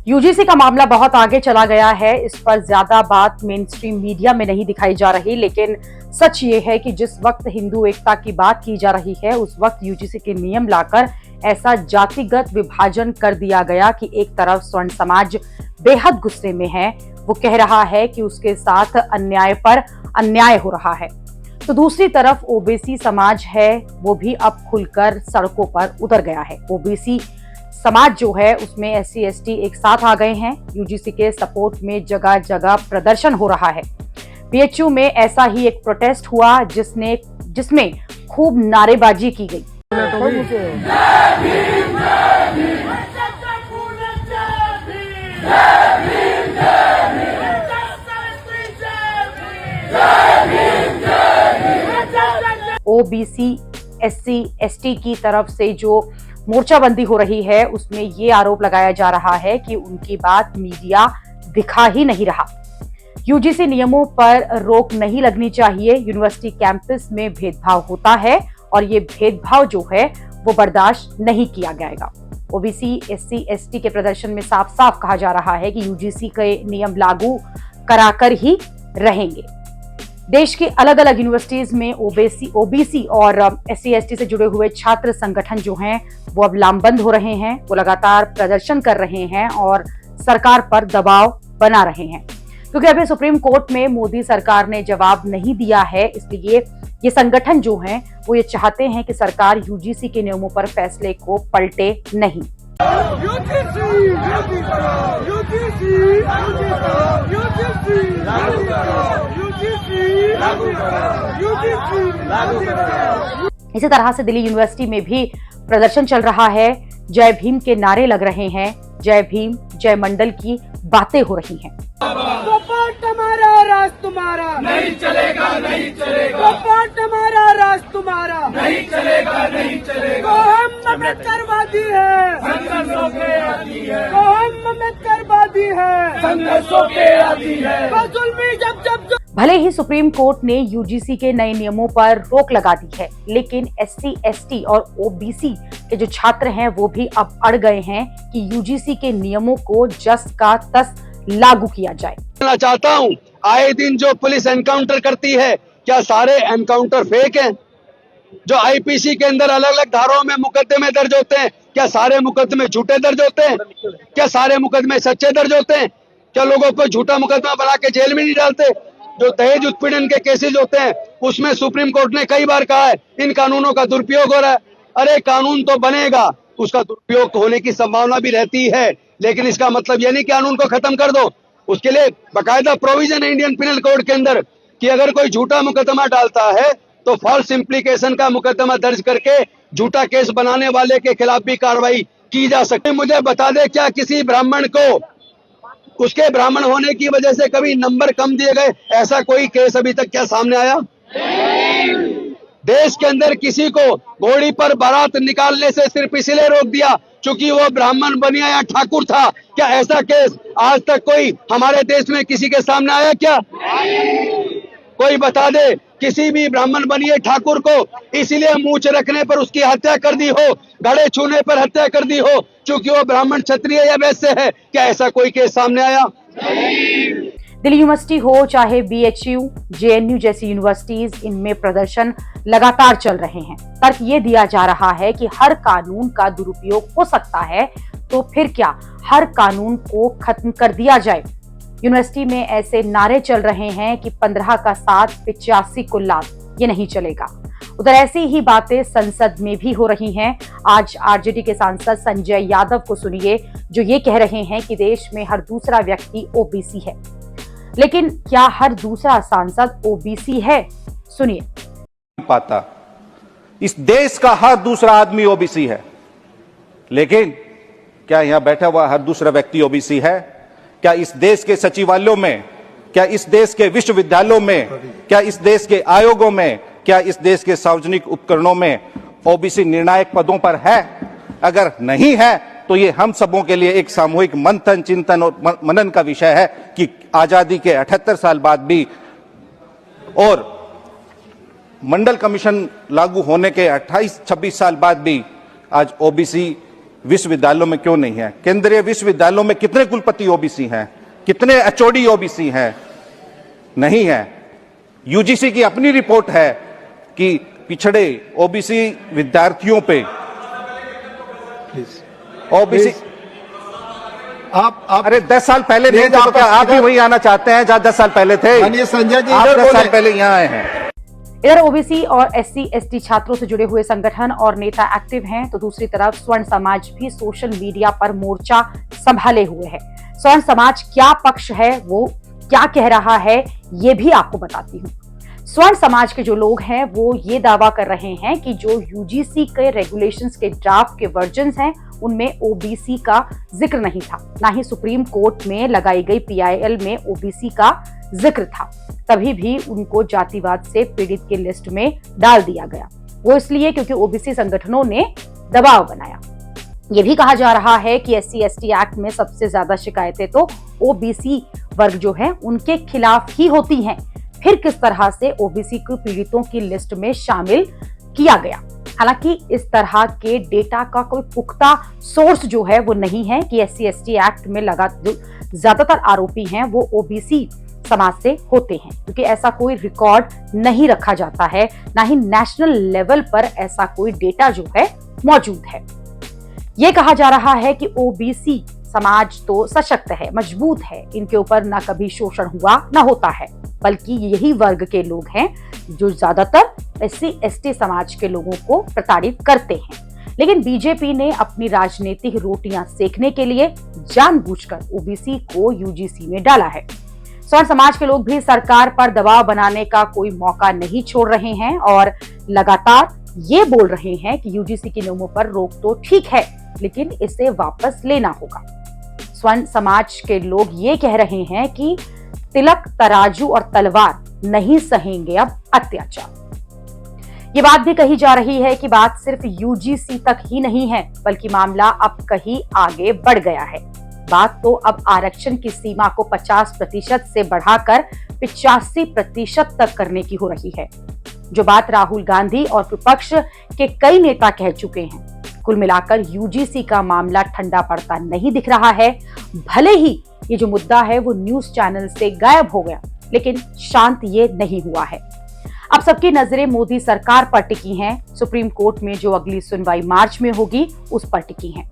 UGC का मामला बहुत आगे चला गया है। इस पर ज्यादा बात मेन स्ट्रीम मीडिया में नहीं दिखाई जा रही, लेकिन सच ये है कि जिस वक्त हिंदू एकता की बात की जा रही है उस वक्त यूजीसी के नियम लाकर ऐसा जातिगत विभाजन कर दिया गया कि एक तरफ स्वर्ण समाज बेहद गुस्से में है, वो कह रहा है कि उसके साथ अन्याय पर अन्याय हो रहा है, तो दूसरी तरफ ओबीसी समाज है वो भी अब खुलकर सड़कों पर उतर गया है। ओबीसी समाज जो है उसमें एससी एसटी एक साथ आ गए हैं। यूजीसी के सपोर्ट में जगह जगह प्रदर्शन हो रहा है। बीएचयू में ऐसा ही एक प्रोटेस्ट हुआ जिसमें खूब नारेबाजी की गई। ओबीसी एससी एसटी की तरफ से जो मोर्चाबंदी हो रही है उसमें ये आरोप लगाया जा रहा है कि उनकी बात मीडिया दिखा ही नहीं रहा। यूजीसी नियमों पर रोक नहीं लगनी चाहिए। यूनिवर्सिटी कैंपस में भेदभाव होता है और ये भेदभाव जो है वो बर्दाश्त नहीं किया जाएगा। ओबीसी एससी एसटी के प्रदर्शन में साफ साफ कहा जा रहा है कि यूजीसी के नियम लागू कराकर ही रहेंगे। देश की अलग अलग यूनिवर्सिटीज में ओबीसी और एससी एसटी से जुड़े हुए छात्र संगठन जो हैं वो अब लामबंद हो रहे हैं। वो लगातार प्रदर्शन कर रहे हैं और सरकार पर दबाव बना रहे हैं, क्योंकि अभी सुप्रीम कोर्ट में मोदी सरकार ने जवाब नहीं दिया है। इसलिए ये संगठन जो हैं वो ये चाहते हैं कि सरकार यूजीसी के नियमों पर फैसले को पलटे नहीं। इसी तरह से दिल्ली यूनिवर्सिटी में भी प्रदर्शन चल रहा है। जय भीम के नारे लग रहे हैं, जय भीम जय मंडल की बातें हो रही हैं। हमारा राज तुम्हारा नहीं चलेगा, नहीं चलेगा। हमारा राज तुम्हारा नहीं चलेगा, नहीं चलेगा। हम अम्बेडकरवादी है, संघर्षों के आदी है। हम अम्बेडकरवादी है, संघर्षों के आदी है। जब भले ही सुप्रीम कोर्ट ने यूजीसी के नए नियमों पर रोक लगा दी है, लेकिन एससी एसटी और ओबीसी के जो छात्र हैं वो भी अब अड़ गए हैं कि यूजीसी के नियमों को जस का तस लागू किया जाए। मैं चाहता हूं, आए दिन जो पुलिस एनकाउंटर करती है, क्या सारे एनकाउंटर फेक हैं? जो आईपीसी के अंदर अलग अलग धाराओं में मुकदमे दर्ज होते हैं, क्या सारे मुकदमे झूठे दर्ज होते हैं? क्या सारे मुकदमे सच्चे दर्ज होते हैं? क्या लोगों को झूठा मुकदमा बना के जेल में नहीं डालते? जो दहेज उत्पीड़न के केसेस होते हैं उसमें सुप्रीम कोर्ट ने कई बार कहा है इन कानूनों का दुरुपयोग हो रहा है। अरे कानून तो बनेगा, उसका दुरुपयोग होने की संभावना भी रहती है, लेकिन इसका मतलब यह नहीं कानून को खत्म कर दो। उसके लिए बाकायदा प्रोविजन है इंडियन पिनल कोड के अंदर कि अगर कोई झूठा मुकदमा डालता है तो फॉल्स इंप्लीकेशन का मुकदमा दर्ज करके झूठा केस बनाने वाले के खिलाफ भी कार्रवाई की जा सकती है। मुझे बता दे, क्या किसी ब्राह्मण को उसके ब्राह्मण होने की वजह से कभी नंबर कम दिए गए? ऐसा कोई केस अभी तक क्या सामने आया? देश के अंदर किसी को घोड़ी पर बारात निकालने से सिर्फ इसलिए रोक दिया क्योंकि वो ब्राह्मण बनिया या ठाकुर था। क्या ऐसा केस आज तक कोई हमारे देश में किसी के सामने आया क्या? कोई बता दे, किसी भी ब्राह्मण बनिए ठाकुर को इसीलिए मूंछ रखने पर उसकी हत्या कर दी हो, घड़े छूने पर हत्या कर दी हो क्योंकि वो ब्राह्मण क्षत्रिय या वैश्य है? क्या ऐसा कोई केस सामने आया? दिल्ली यूनिवर्सिटी हो चाहे बीएचयू, जेएनयू जैसी यूनिवर्सिटीज, इनमें प्रदर्शन लगातार चल रहे हैं। तर्क ये दिया जा रहा है कि हर कानून का दुरुपयोग हो सकता है, तो फिर क्या हर कानून को खत्म कर दिया जाए? यूनिवर्सिटी में ऐसे नारे चल रहे हैं कि 15 का 7 85 को लात, ये नहीं चलेगा। उधर ऐसी ही बातें संसद में भी हो रही हैं। आज आरजेडी के सांसद संजय यादव को सुनिए, जो ये कह रहे हैं कि देश में हर दूसरा व्यक्ति ओबीसी है। लेकिन क्या हर दूसरा सांसद ओबीसी है? सुनिए। पाता इस देश का हर दूसरा आदमी ओबीसी है, लेकिन क्या यहां बैठा हुआ हर दूसरा व्यक्ति ओबीसी है? क्या इस देश के सचिवालयों में, क्या इस देश के विश्वविद्यालयों में, क्या इस देश के आयोगों में, क्या इस देश के सार्वजनिक उपकरणों में ओबीसी निर्णायक पदों पर है? अगर नहीं है तो ये हम सबों के लिए एक सामूहिक मंथन, चिंतन और मनन का विषय है कि आजादी के 78 साल बाद भी और मंडल कमीशन लागू होने के 28-26 साल बाद भी आज ओबीसी विश्वविद्यालयों में क्यों नहीं है? केंद्रीय विश्वविद्यालयों में कितने कुलपति ओबीसी हैं? कितने एचओडी ओबीसी हैं? नहीं है। यूजीसी की अपनी रिपोर्ट है कि पिछड़े ओबीसी विद्यार्थियों पे ओबीसी आप अरे 10 साल पहले नहीं थे तो क्या आप भी वही आना चाहते हैं जहां 10 साल पहले थे? संजय जी आप इधर 10 साल बोले। पहले यहाँ आए हैं। इधर ओबीसी और एससी एसटी छात्रों से जुड़े हुए संगठन और नेता एक्टिव हैं, तो दूसरी तरफ स्वर्ण समाज भी सोशल मीडिया पर मोर्चा संभाले हुए है। स्वर्ण समाज क्या पक्ष है, वो क्या कह रहा है, ये भी आपको बताती हूँ। स्वर्ण समाज के जो लोग हैं वो ये दावा कर रहे हैं कि जो यूजीसी के रेगुलेशंस के ड्राफ्ट के वर्जन्स हैं उनमें ओबीसी का जिक्र नहीं था, ना ही सुप्रीम कोर्ट में लगाई गई पीआईएल में ओबीसी का जिक्र था। तभी भी उनको जातिवाद से पीड़ित की लिस्ट में डाल दिया गया। वो इसलिए क्योंकि ओबीसी संगठनों ने दबाव बनाया। ये भी कहा जा रहा है कि एससी एसटी एक्ट में सबसे ज्यादा शिकायतें तो ओबीसी वर्ग जो है उनके खिलाफ ही होती हैं। फिर किस तरह से ओबीसी को पीड़ितों की लिस्ट में शामिल किया गया? हालांकि इस तरह के डेटा का कोई पुख्ता सोर्स जो है वो नहीं है कि एससी एसटी एक्ट में लगा जो ज्यादातर आरोपी हैं वो ओबीसी समाज से होते हैं, क्योंकि ऐसा कोई रिकॉर्ड नहीं रखा जाता है, ना ही नेशनल लेवल पर ऐसा कोई डेटा जो है मौजूद है। ये कहा जा रहा है कि ओबीसी समाज तो सशक्त है, मजबूत है, इनके ऊपर ना कभी शोषण हुआ ना होता है, बल्कि यही वर्ग के लोग हैं जो ज्यादातर एससी एसटी समाज के लोगों को प्रताड़ित करते हैं। लेकिन बीजेपी ने अपनी राजनीतिक रोटियां सेकने के लिए जानबूझकर ओबीसी को यूजीसी में डाला है। स्वर्ण समाज के लोग भी सरकार पर दबाव बनाने का कोई मौका नहीं छोड़ रहे हैं और लगातार ये बोल रहे हैं कि यूजीसी के नियमों पर रोक तो ठीक है, लेकिन इसे वापस लेना होगा। स्वर्ण समाज के लोग ये कह रहे हैं कि तिलक, तराजू और तलवार नहीं सहेंगे अब अत्याचार। ये बात भी कही जा रही है कि बात सिर्फ यूजीसी तक ही नहीं है, बल्कि मामला अब कहीं आगे बढ़ गया है। बात तो अब आरक्षण की सीमा को 50% से बढ़ाकर 85% तक करने की हो रही है, जो बात राहुल गांधी और विपक्ष के कई नेता कह चुके हैं। कुल मिलाकर यूजीसी का मामला ठंडा पड़ता नहीं दिख रहा है। भले ही ये जो मुद्दा है वो न्यूज चैनल से गायब हो गया, लेकिन शांत ये नहीं हुआ है। अब सबकी नजरें मोदी सरकार पर टिकी हैं। सुप्रीम कोर्ट में जो अगली सुनवाई मार्च में होगी उस पर टिकी हैं।